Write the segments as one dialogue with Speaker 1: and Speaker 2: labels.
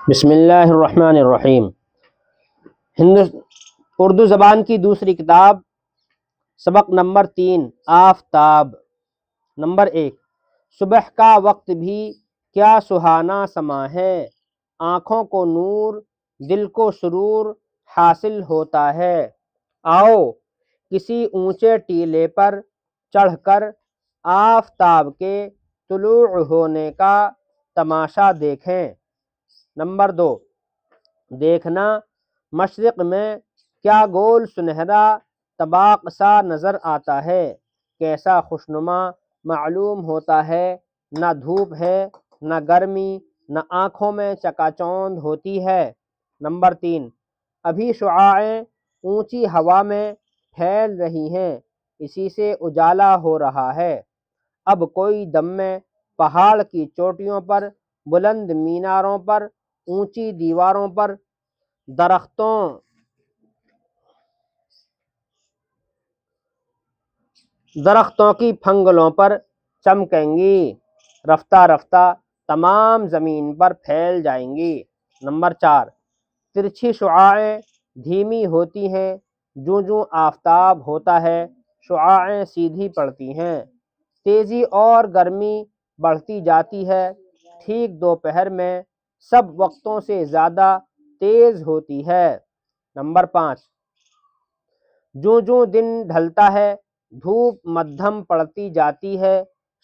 Speaker 1: بسم اللہ الرحمن الرحیم۔ اردو زبان کی دوسری کتاب، سبق نمبر 3، آفتاب۔ نمبر 1، صبح کا وقت بھی کیا سہانا سما ہے، آنکھوں کو نور دل کو سرور حاصل ہوتا ہے۔ آؤ کسی اونچے ٹیلے پر چڑھ کر آفتاب کے طلوع ہونے کا تماشا دیکھیں۔ نمبر 2، دیکھنا مشرق میں کیا گول سنہرا طباق سا نظر آتا ہے، کیسا خوشنما معلوم ہوتا ہے، نہ دھوپ ہے نہ گرمی، نہ آنکھوں میں چکا چوند ہوتی ہے۔ نمبر 3، ابھی شعاعیں اونچی ہوا میں پھیل رہی ہیں، اسی سے اجالا ہو رہا ہے۔ اب کوئی دم میں پہاڑ کی چوٹیوں پر، بلند میناروں پر، اونچی دیواروں پر، درختوں کی پھنگلوں پر چمکیں گی، رفتہ رفتہ تمام زمین پر پھیل جائیں گی۔ نمبر 4، ترچھی شعاعیں دھیمی ہوتی ہیں، جوں جوں آفتاب ہوتا ہے شعاعیں سیدھی پڑتی ہیں، تیزی اور گرمی بڑھتی جاتی ہے، ٹھیک دوپہر میں سب وقتوں سے زیادہ تیز ہوتی ہے۔ نمبر 5، جوں جوں دن ڈھلتا ہے دھوپ مدھم پڑتی جاتی ہے،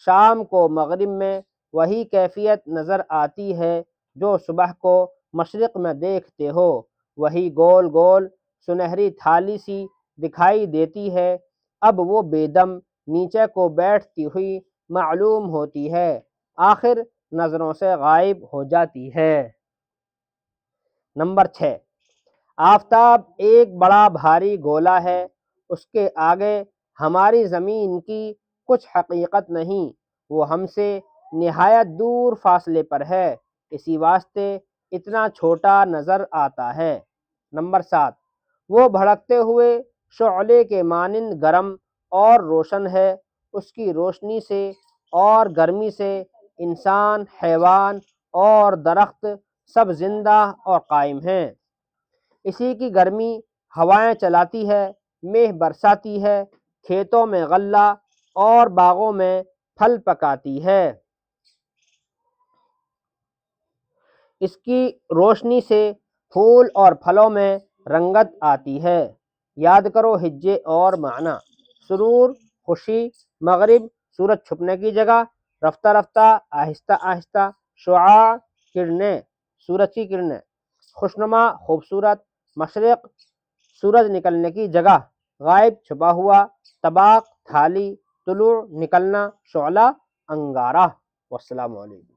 Speaker 1: شام کو مغرب میں وہی کیفیت نظر آتی ہے جو صبح کو مشرق میں دیکھتے ہو، وہی گول گول سنہری تھالی سی دکھائی دیتی ہے، اب وہ بے دم نیچے کو بیٹھتی ہوئی معلوم ہوتی ہے، آخر نظروں سے غائب ہو جاتی ہے۔ نمبر 6، آفتاب ایک بڑا بھاری گولا ہے، اس کے آگے ہماری زمین کی کچھ حقیقت نہیں، وہ ہم سے نہایت دور فاصلے پر ہے، اسی واسطے اتنا چھوٹا نظر آتا ہے۔ نمبر 7، وہ بھڑکتے ہوئے شعلے کے مانند گرم اور روشن ہے، اس کی روشنی سے اور گرمی سے انسان، حیوان اور درخت سب زندہ اور قائم ہیں، اسی کی گرمی ہوائیں چلاتی ہے، میگھ برساتی ہے، کھیتوں میں غلہ اور باغوں میں پھل پکاتی ہے، اس کی روشنی سے پھول اور پھلوں میں رنگت آتی ہے۔ یاد کرو ہجے اور معنی: سرور خوشی، مغرب سورج چھپنے کی جگہ، رفتہ رفتہ آہستہ آہستہ، شعاع کرنیں سورج کی کرنیں، خوشنما خوبصورت، مشرق سورج نکلنے کی جگہ، غائب چھپا ہوا، طباق تھالی، طلوع نکلنا، شعلہ انگارہ۔ والسلام علیکم۔